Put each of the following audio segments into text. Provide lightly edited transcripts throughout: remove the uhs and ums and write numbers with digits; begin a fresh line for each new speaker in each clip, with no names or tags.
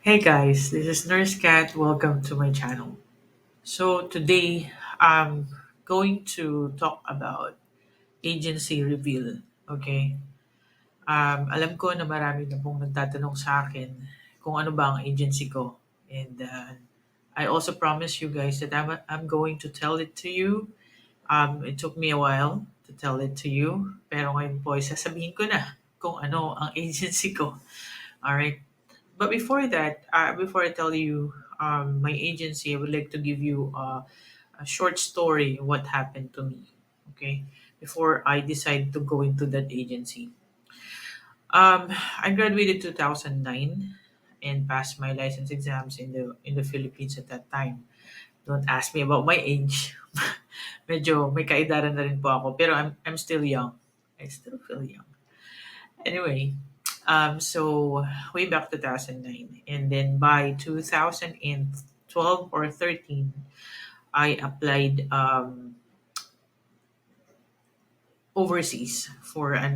Hey guys, this is Nurse Cat. Welcome to my channel. So today I'm going to talk about agency reveal. Okay? Alam ko na marami na pong nagtatanong sa akin kung ano ba ang agency ko. And I also promise you guys that I'm going to tell it to you. It took me a while to tell it to you. Pero ngayon po, sasabihin ko na kung ano ang agency ko. Alright? But before that, before I tell you my agency, I would like to give you a short story what happened to me. Okay, before I decide to go into that agency. I graduated 2009 and passed my license exams in the Philippines at that time. Don't ask me about my age. Medyo may kaedaran na rin po ako, pero I'm still young. I still feel young. Anyway, so way back 2009, and then by 2012 or 13, I applied overseas for a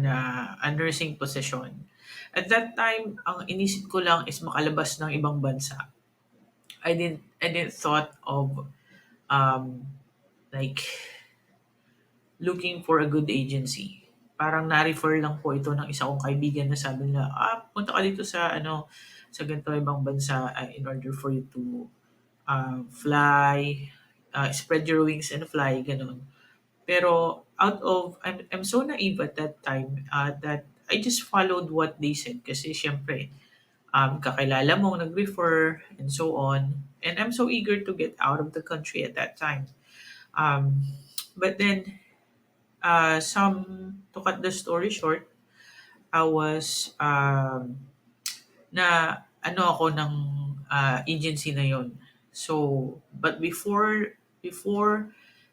nursing position. At that time, ang inisip ko lang is makalabas ng ibang bansa. I didn't thought of um, like looking for a good agency. Parang na-refer lang po ito ng isa kong kaibigan na sabi nila, punta ka dito sa sa ganito ibang bansa in order for you to fly, spread your wings and fly, ganun. Pero I'm so naive at that time that I just followed what they said kasi syempre, kakilala mo nag-refer and so on. And I'm so eager to get out of the country at that time. Um, but then to cut the story short, I was na ano ako ng agency na yon. So, but before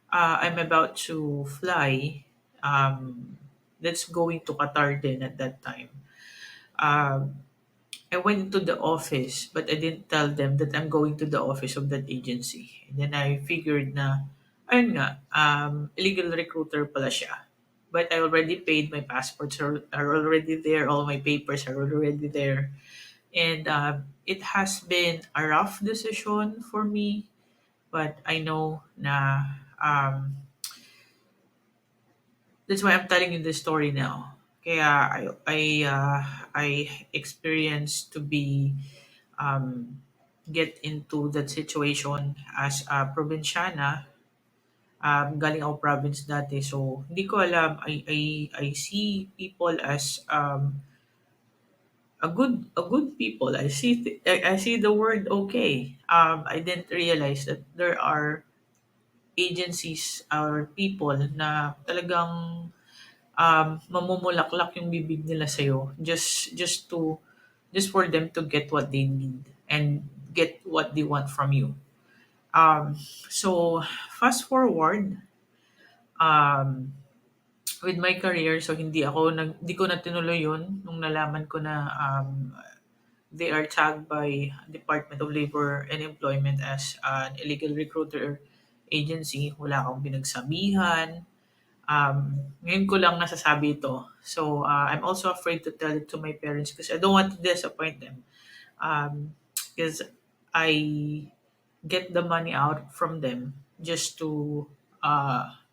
I'm about to fly, that's going to Qatar then at that time. Um, I went into the office, but I didn't tell them that I'm going to the office of that agency. And then I figured na, ayun nga, illegal recruiter pala siya. But I already paid, my passports are already there, all my papers are already there. And it has been a rough decision for me, but I know na that's why I'm telling you this story now. Kaya I experienced to be um, get into that situation as a probinsyana. Galing ako province dati, so hindi ko alam. I see people as a good people. I see the word okay. I didn't realize that there are agencies or people na talagang mamumulaklak yung bibig nila sa'yo just for them to get what they need and get what they want from you. So fast forward um, with my career, so hindi ko na tinuloy yun nung nalaman ko na they are tagged by Department of Labor and Employment as an illegal recruiter agency. Wala akong pinagsabihan. Ngayon ko lang nasasabi ito. So, I'm also afraid to tell it to my parents because I don't want to disappoint them. Because I get the money out from them just to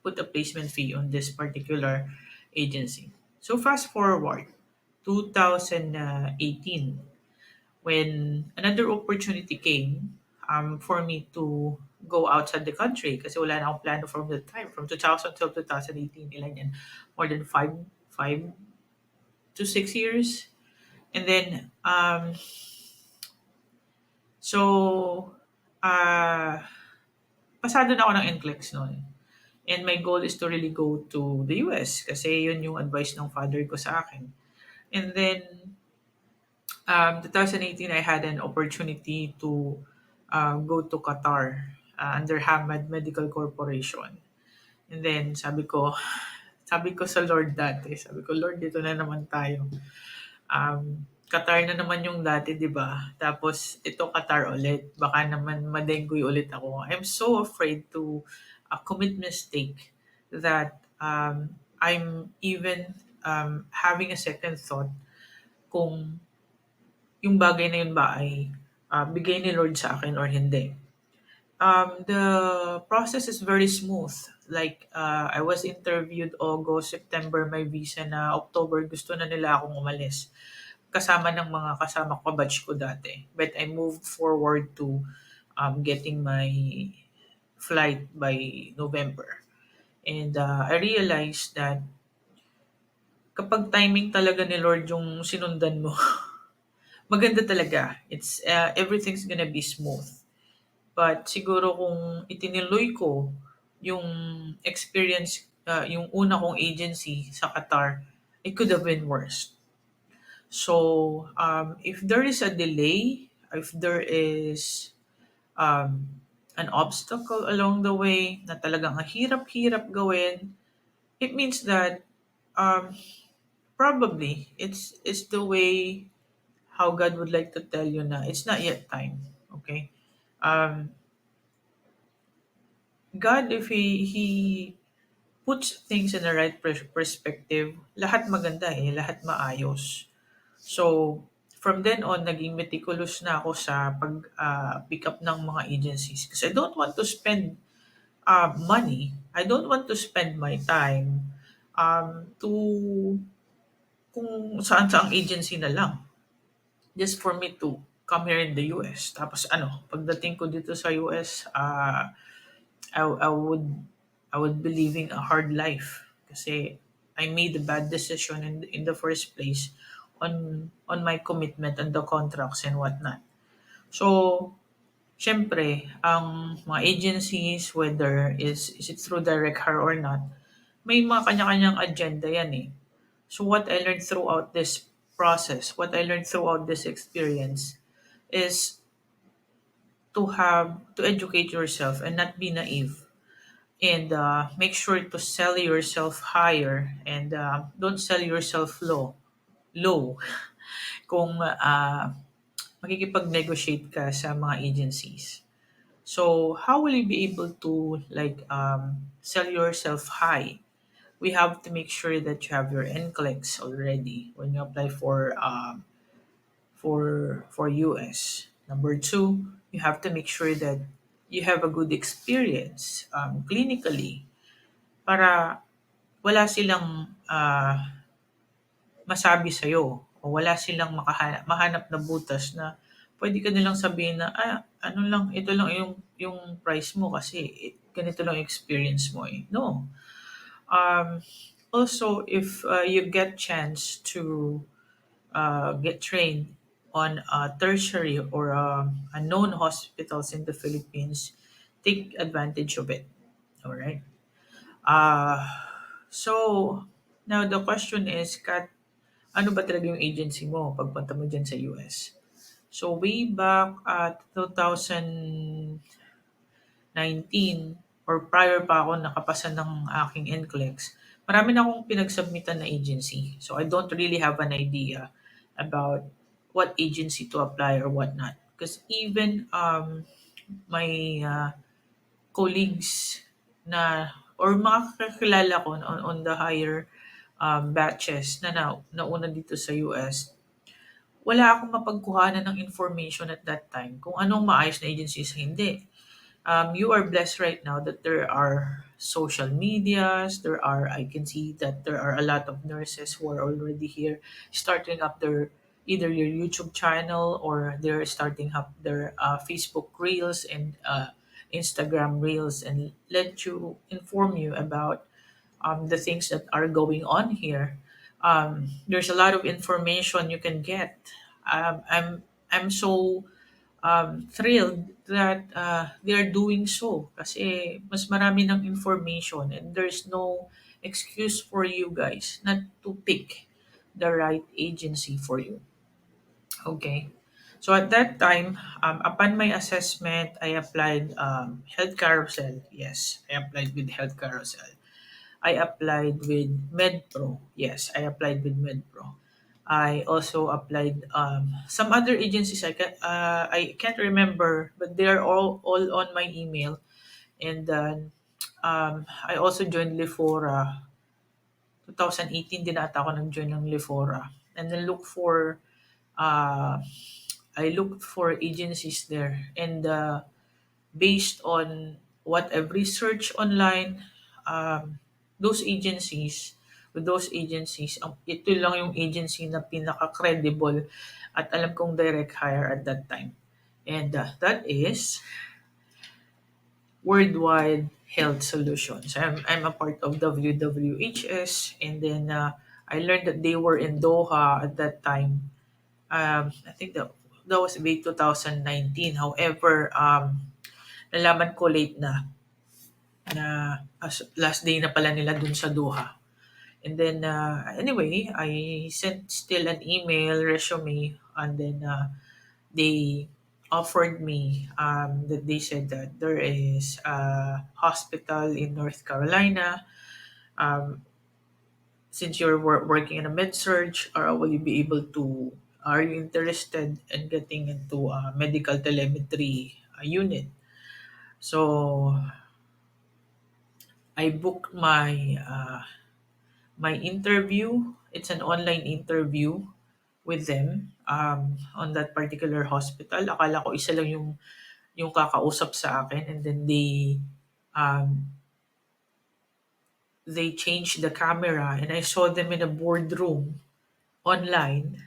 put a placement fee on this particular agency. So, fast forward 2018 when another opportunity came for me to go outside the country kasi wala na akong plano from the time. From 2000 till 2018, ilan yan? More than 5 to 6 years. And then, so, uh, pasado na ako ng NCLEX noon. And my goal is to really go to the US kasi yun yung advice ng father ko sa akin. And then, 2018, I had an opportunity to go to Qatar under Hamad Medical Corporation. And then sabi ko sa Lord dati, sabi ko, Lord, dito na naman tayo. Qatar na naman yung dati, di ba? Tapos ito Qatar ulit. Baka naman madenggoy ulit ako. I'm so afraid to commit mistake that I'm even having a second thought kung yung bagay na yun ba ay bigay ni Lord sa akin or hindi. The process is very smooth. Like, I was interviewed August, September, may visa na October, gusto na nila akong umalis. Kasama ng mga kasama ko, batch ko dati. But I moved forward to getting my flight by November. And I realized that kapag timing talaga ni Lord yung sinundan mo, maganda talaga. It's everything's gonna be smooth. But siguro kung itiniloy ko yung experience, yung una kong agency sa Qatar, it could have been worse. So, if there is a delay, if there is an obstacle along the way na talagang ang hirap-hirap gawin, it means that um, probably it's the way how God would like to tell you na it's not yet time. Okay? Um, God, if He puts things in the right perspective, lahat maganda lahat maayos. So, from then on, naging meticulous na ako sa pick up ng mga agencies. Kasi I don't want to spend money. I don't want to spend my time to kung saan-saang agency na lang. Just for me to come here in the US. Tapos pagdating ko dito sa US, I would be living a hard life kasi I made a bad decision in the first place on my commitment and the contracts and whatnot. So, syempre, ang mga agencies, whether is it through direct hire or not, may mga kanya-kanyang agenda yan eh. So what I learned throughout this process, what I learned throughout this experience is to educate yourself and not be naive, and make sure to sell yourself higher, and don't sell yourself low kung makikipag-negotiate ka sa mga agencies. So how will you be able to like sell yourself high? We have to make sure that you have your NCLEX already when you apply for US. Number two, you have to make sure that you have a good experience clinically para wala silang masabi sa'yo o wala silang mahanap na butas na pwede ka nilang sabihin na, ano lang, ito lang yung price mo kasi ganito lang yung experience mo eh. No. Um, Also, if you get chance to get trained on tertiary or unknown hospitals in the Philippines, take advantage of it. All right. Uh, so, now the question is, Kat, ano ba talaga yung agency mo pagpunta mo dyan sa US? So, way back at 2019 or prior pa ako nakapasa ng aking NCLEX, marami na akong pinagsubmitan na agency. So, I don't really have an idea about what agency to apply or whatnot. Because even my colleagues na or mga kakilala ko on the higher batches na nauna dito sa US, wala akong mapagkuhanan ng information at that time kung anong maayos na agency sa hindi. You are blessed right now that there are social medias. I can see that there are a lot of nurses who are already here starting up their either your YouTube channel or they're starting up their Facebook reels and Instagram reels and inform you about the things that are going on here. There's a lot of information you can get. I'm so thrilled that they are doing so kasi mas marami ng information and there's no excuse for you guys not to pick the right agency for you. Okay. So at that time, upon my assessment, I applied Health Carousel. Yes, I applied with Health Carousel. I applied with MedPro. Yes, I applied with MedPro. I also applied some other agencies. I can't remember, but they are all on my email. And then I also joined Lifora. 2018 din ata ako nag-join ng Lifora. And then look for uh, I looked for agencies there, and based on what I've researched online, um, those agencies, with those agencies, ito lang yung agency na pinaka-credible at alam kong direct hire at that time. And that is Worldwide Health Solutions. I'm a part of WWHS, and then I learned that they were in Doha at that time. I think that was May 2019. However, nalaman ko late na last day na pala nila dun sa Doha. And then, anyway, I sent still an email, resume, and then they offered me that they said that there is a hospital in North Carolina. Um, since you're working in a med surge, or will you be able to? Are you interested in getting into a medical telemetry unit? So I booked my interview. It's an online interview with them on that particular hospital. Akala ko isa lang yung kakausap sa akin, and then um, they changed the camera, and I saw them in a boardroom online,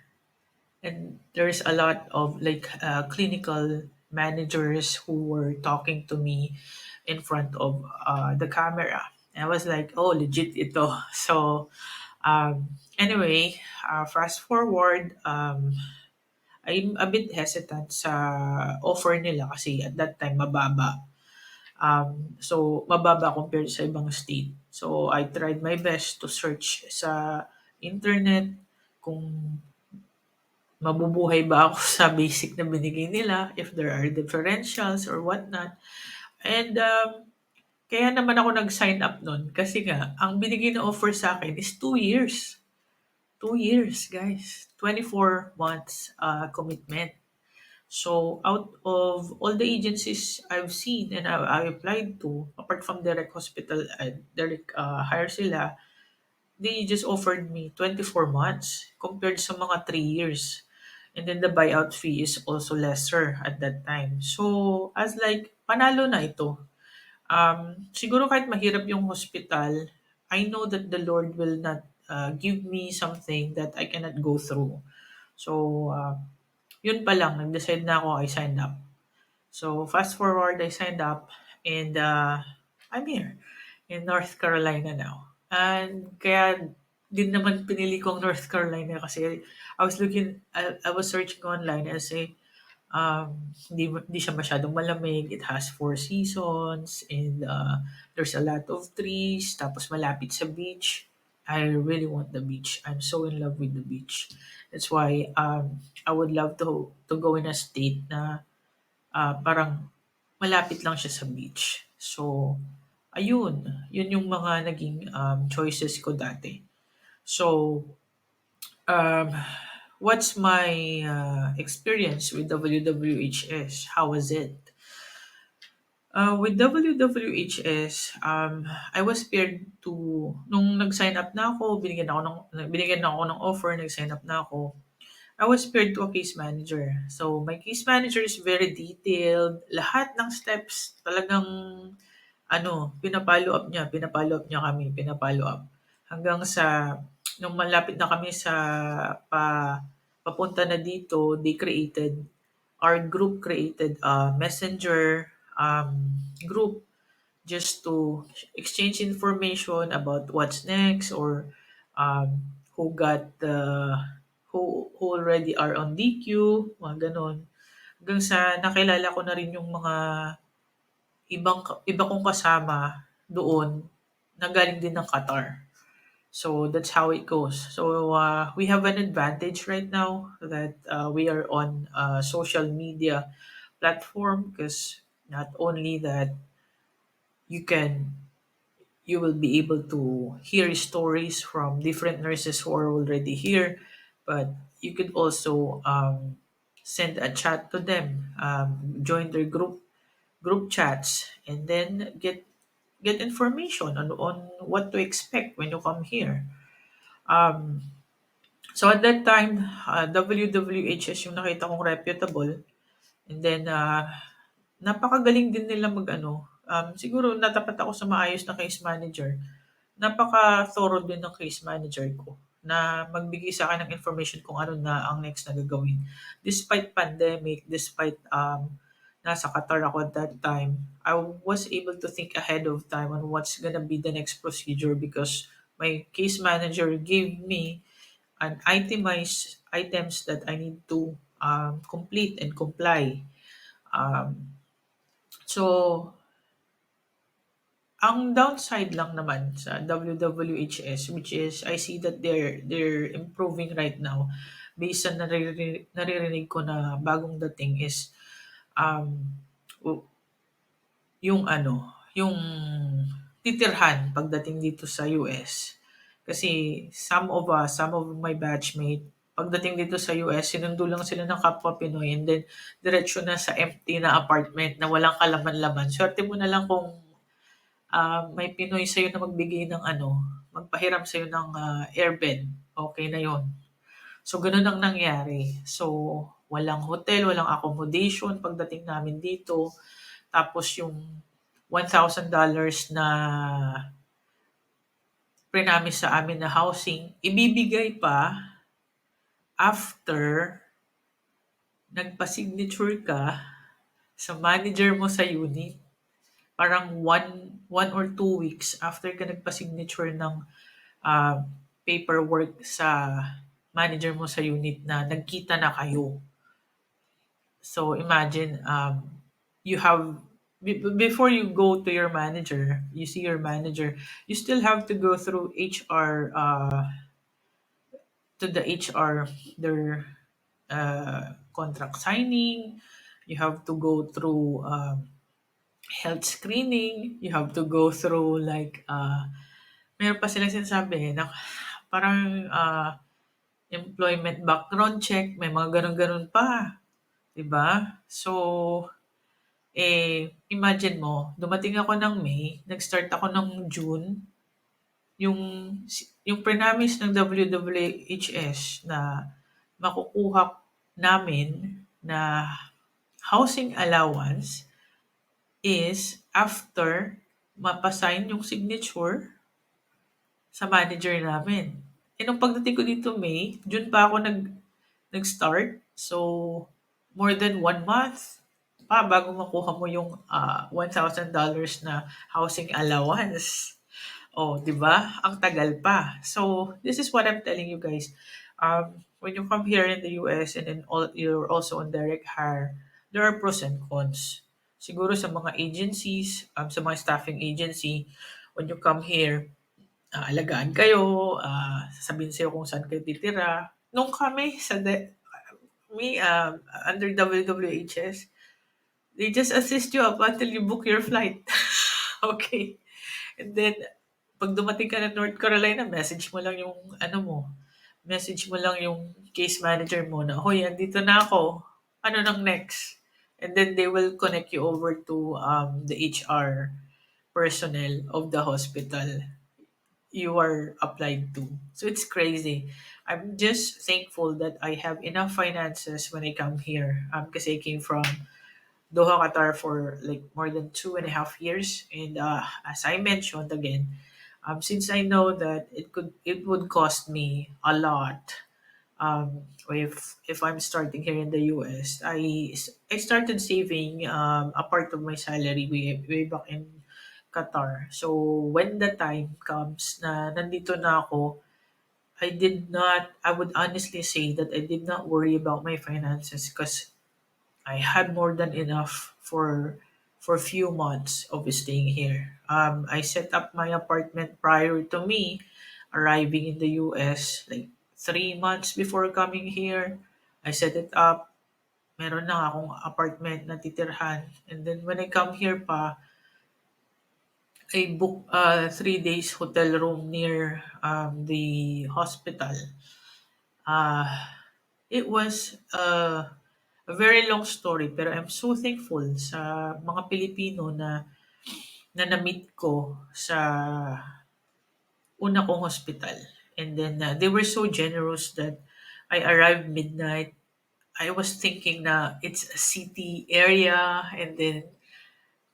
and there's a lot of like clinical managers who were talking to me in front of the camera. And I was like, oh, legit ito. So anyway, fast forward, I'm a bit hesitant sa offer nila kasi at that time mababa. So mababa compared sa ibang state. So I tried my best to search sa internet kung mabubuhay ba ako sa basic na binigay nila, if there are differentials or whatnot. And kaya naman ako nag-sign up nun kasi nga, ang binigay na offer sa akin is 2 years. 2 years, guys. 24 months commitment. So, out of all the agencies I've seen and I applied to, apart from direct hospital, direct hire sila, they just offered me 24 months compared sa mga 3 years. And then the buyout fee is also lesser at that time. So, as like, panalo na ito. Siguro kahit mahirap yung hospital, I know that the Lord will not give me something that I cannot go through. So, yun pa lang, nag-decide na ako, I signed up. So, fast forward, I signed up, and I'm here in North Carolina now. And kaya din naman pinili kong North Carolina kasi I was searching online and say, hindi siya masyadong malamig. It has four seasons, and there's a lot of trees, tapos malapit sa beach. I really want the beach. I'm so in love with the beach. That's why I would love to go in a state na parang malapit lang siya sa beach. So, ayun. Yun yung mga naging choices ko dati. So, um, what's my experience with WWHS? How was it? With WWHS, I was paired to, nung nag-sign up na ako, binigyan ako ng offer, nag-sign up na ako. I was paired to a case manager. So, my case manager is very detailed. Lahat ng steps talagang pinapalo up niya kami, pinapalo up. Hanggang sa, nung malapit na kami sa papunta na dito, our group created a messenger group just to exchange information about what's next, or who got who already are on DQ, mga ganon. Hanggang sa nakilala ko na rin yung mga iba kong kasama doon na galing din ng Qatar. So that's how it goes. So we have an advantage right now that we are on a social media platform, because not only that you can you will be able to hear stories from different nurses who are already here, but you could also send a chat to them, join their group chats, and then get information on what to expect when you come here. So at that time, WWHS yung nakita kong reputable. And then, napakagaling din nila mag-ano. Siguro natapat ako sa maayos na case manager. Napaka-thorough din ng case manager ko na magbigay sa akin ng information kung ano na ang next na gagawin. Despite pandemic, despite nasa Qatar ako at that time, I was able to think ahead of time on what's gonna be the next procedure because my case manager gave me an itemized items that I need to complete and comply. Um, so, ang downside lang naman sa WWHS, which is I see that they're improving right now based sa naririnig ko na bagong dating is um, u- yung ano, yung titirhan pagdating dito sa US. Kasi some of my batchmate, pagdating dito sa US, sinundo lang sila ng kapwa Pinoy and then diretso na sa empty na apartment na walang kalaman-laman. Swerte mo na lang kung may Pinoy sa'yo na magbigay ng ano, magpahiram sa'yo ng airbed. Okay na yon. So, ganun ang nangyari. So, walang hotel, walang accommodation pagdating namin dito. Tapos yung $1,000 na prinamis sa amin na housing, ibibigay pa after nagpa-signature ka sa manager mo sa unit. Parang one or 2 weeks after ka nagpa-signature ng ah, paperwork sa manager mo sa unit na nagkita na kayo. So imagine you have before you go to your manager, you see your manager, you still have to go through HR to the HR their contract signing. You have to go through health screening. You have to go through like meron pa silang sinasabi na parang employment background check, may mga gano'n-gano'n pa, 'di ba? So, imagine mo, dumating ako ng May, nag-start ako ng June, yung yung premise ng WWHS na makukuha namin na housing allowance is after mapa-sign yung signature sa manager namin. Nung pagdating ko dito May, June pa ako nag-start. So, more than 1 month pa bago makuha mo yung $1,000 na housing allowance. Oh, 'di ba? Ang tagal pa. So, this is what I'm telling you guys. When you come here in the US and then you're also on direct hire, there are pros and cons. Siguro sa mga agencies, sa mga staffing agency, when you come here, alagaan kayo, sasabihin sa'yo kung saan kayo titira. Nung kami under WWHS, they just assist you up until you book your flight. Okay. And then, pag dumating ka ng North Carolina, message mo lang yung case manager mo na, hoy, andito na ako. Ano nang next? And then they will connect you over to the HR personnel of the hospital you are applied to. So it's crazy. I'm just thankful that I have enough finances when I come here. Because I came from Doha, Qatar for like more than 2.5 years. And as I mentioned again, since I know that it would cost me a lot if I'm starting here in the US, I started saving a part of my salary way back in Qatar. So when the time comes na nandito na ako, I would honestly say that I did not worry about my finances because I had more than enough for few months of staying here. I set up my apartment prior to me arriving in the US, like 3 months before coming here. I set it up. Meron na akong apartment na titirhan. And then when I come here pa, I book a 3 days hotel room near the hospital. Uh, it was a very long story pero I'm so thankful sa mga Pilipino na na-meet ko sa una kong hospital. And then they were so generous that I arrived midnight. I was thinking na it's a city area, and then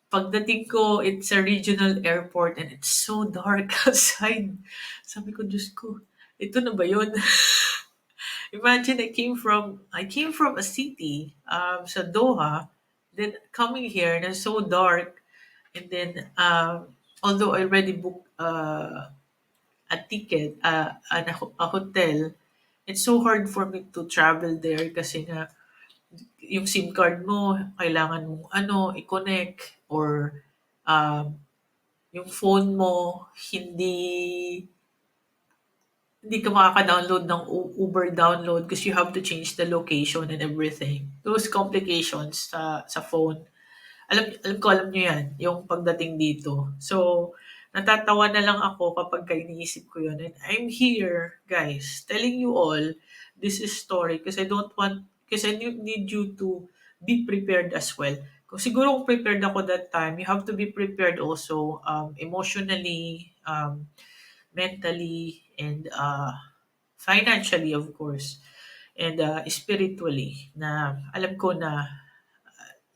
pagdating ko, it's a regional airport and it's so dark outside. Sabi ko, Diyos ko, ito na ba yun? Imagine I came from a city, sa Doha, then coming here and it's so dark, and then although I already booked a ticket, a hotel, it's so hard for me to travel there kasi nga yung SIM card mo kailangan mong i-connect, or um, yung phone mo hindi ka makaka-download ng Uber download because you have to change the location and everything. Those complications sa phone. Alam niyo 'yan, yung pagdating dito. So, natatawa na lang ako kapagka iniisip ko 'yun. And I'm here, guys, telling you all this is story because I need you to be prepared as well. Kung siguro kung prepared ako that time, you have to be prepared also, emotionally, mentally, and financially, of course, and spiritually, na alam ko na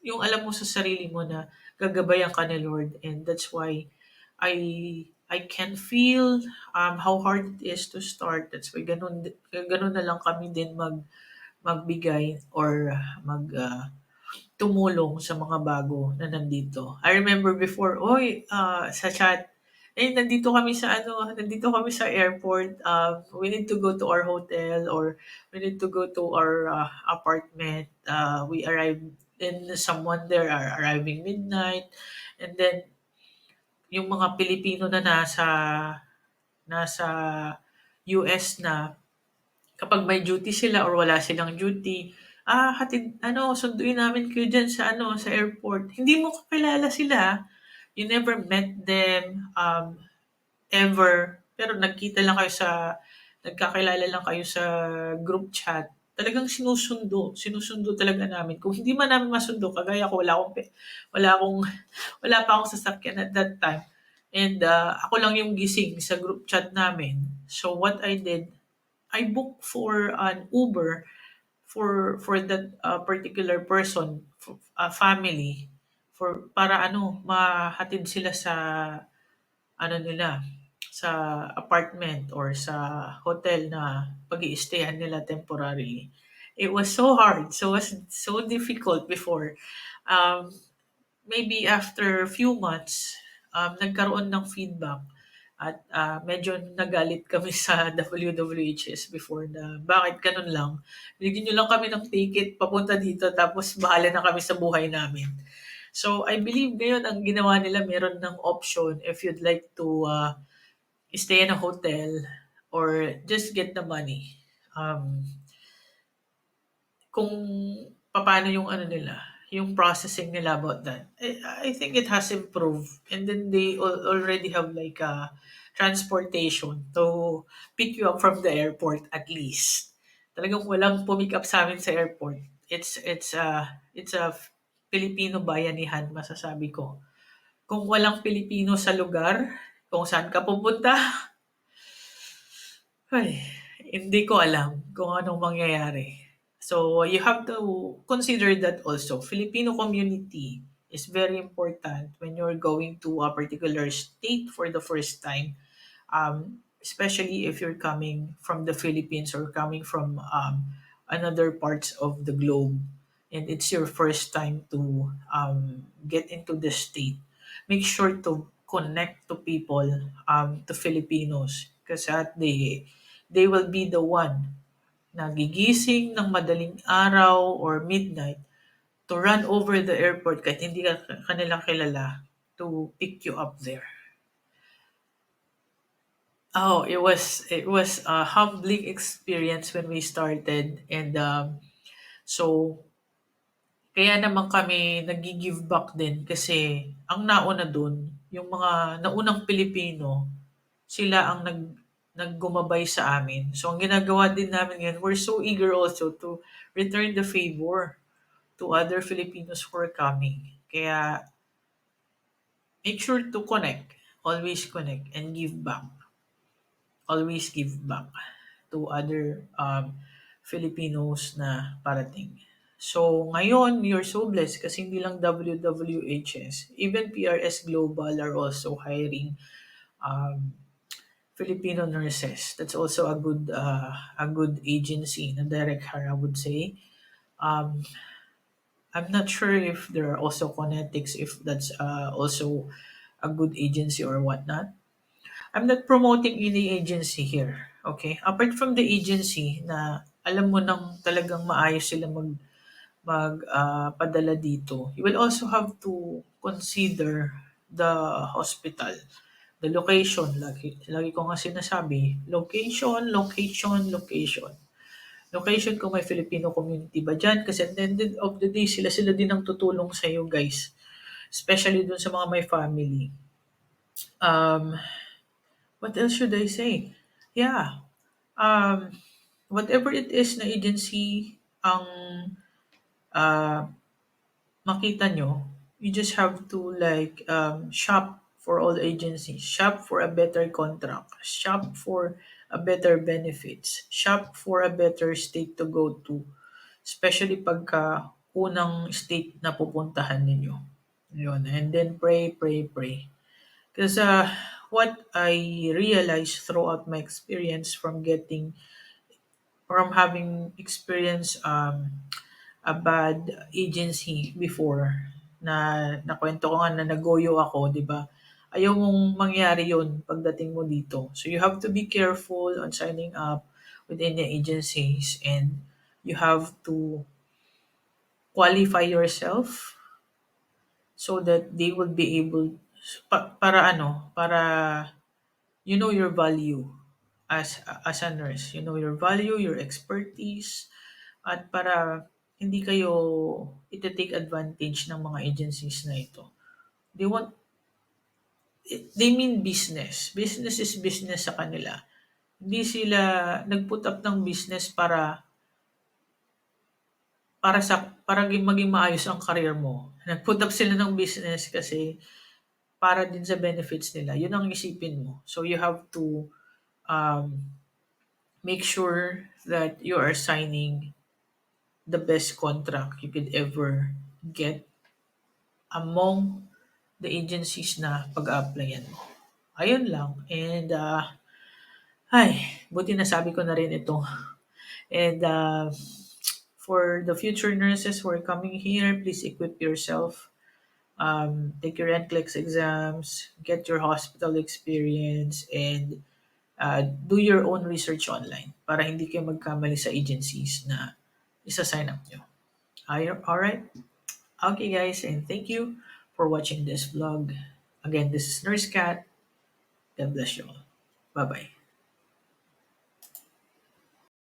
yung alam mo sa sarili mo na gagabayan ka ni Lord, and that's why I I can feel how hard it is to start. That's why ganun na lang kami din magbigay, or mag tumulong sa mga bago na nandito. I remember before, oy, sa chat, nandito kami sa airport. We need to go to our hotel, or we need to go to our apartment. We arrived, and someone there are arriving midnight. And then, yung mga Pilipino na nasa US na, kapag may duty sila or wala silang duty, sunduin namin kayo diyan sa airport. Hindi mo kakilala sila, you never met them, ever, pero nagkakilala lang kayo sa group chat. Talagang sinusundo talaga namin. Kung hindi man namin masundo, kagaya ko, wala akong wala pa akong sasakyan at that time. And ako lang yung gising sa group chat namin. So what I did, I booked for an Uber for that particular person, family, para mahatid sila sa nila, sa apartment or sa hotel na pag-i-stayan nila temporarily. It was so hard, so was so difficult before. Um, Maybe after a few months, nagkaroon ng feedback, at medyo nagalit kami sa WWHS before na bakit ganun lang. Bigyan nyo lang kami ng ticket papunta dito tapos bahala na kami sa buhay namin. So I believe ngayon ang ginawa nila, meron ng option if you'd like to stay in a hotel or just get the money. Um, kung paano yung nila, yung processing nila about that. I think it has improved. And then they already have like a transportation to pick you up from the airport at least. Talagang walang pumick up sa amin sa airport. It's a Filipino bayanihan, masasabi ko. Kung walang Pilipino sa lugar, kung saan ka pupunta, ay, hindi ko alam kung anong mangyayari. So, you have to consider that also. Filipino community is very important when you're going to a particular state for the first time, especially if you're coming from the Philippines or coming from another parts of the globe, and it's your first time to get into the state. Make sure to connect to people, to Filipinos, because they will be the one na gigising ng madaling araw or midnight to run over the airport kahit hindi ka kanila kilala, to pick you up there. Oh, it was a humbling experience when we started, and so kaya naman kami naggi-give back din kasi ang nauna dun, yung mga naunang Pilipino, sila ang naggumabay sa amin. So ang ginagawa din namin ngayon, we're so eager also to return the favor to other Filipinos who are coming. Kaya make sure to connect, always connect and give back. always give back to other Filipinos na parating. So, ngayon, you're so blessed kasi hindi lang WWHS, even PRS Global are also hiring um, Filipino nurses. That's also a good agency na direct hire, I would say. Um, I'm not sure if there are also Connetics, if that's also a good agency or whatnot. I'm not promoting any agency here. Okay? Apart from the agency na alam mo nang talagang maayos sila padala dito, you will also have to consider the hospital, the location. Lagi ko nga sinasabi, location, location, location. Location kung may Filipino community ba dyan kasi at the end of the day, sila din ang tutulong sa iyo guys. Especially dun sa mga may family. Um, what else should I say? Yeah. Um, whatever it is na agency ang uh, makita nyo, you just have to like shop for all agencies, shop for a better contract, shop for a better benefits, shop for a better state to go to, especially pagka unang state na pupuntahan ninyo. Yun. And then pray, pray, pray. Because what I realized throughout my experience from having experienced a bad agency before na nakwento ko nga na nagoyo ako, 'di ba? Ayaw mong mangyari 'yon pagdating mo dito. So you have to be careful on signing up with any agencies and you have to qualify yourself so that they will be able para you know your value as a nurse. You know your value, your expertise, at para hindi kayo ite-take advantage ng mga agencies na ito. They want they mean business. Business is business sa kanila. Hindi sila nag-put up ng business para maging maayos ang career mo. Nag-put up sila ng business kasi para din sa benefits nila. Yun ang isipin mo. So you have to um, make sure that you are signing the best contract you could ever get among the agencies na pag-a-applyan mo. Ayun lang. And, buti nasabi ko na rin ito. And for the future nurses who are coming here, please equip yourself. Take your NCLEX exams, get your hospital experience, and do your own research online para hindi kayo magkamali sa agencies na isa-sign up nyo. Alright? Okay guys, and thank you for watching this vlog. Again, this is Nurse Cat. God bless you all. Bye-bye.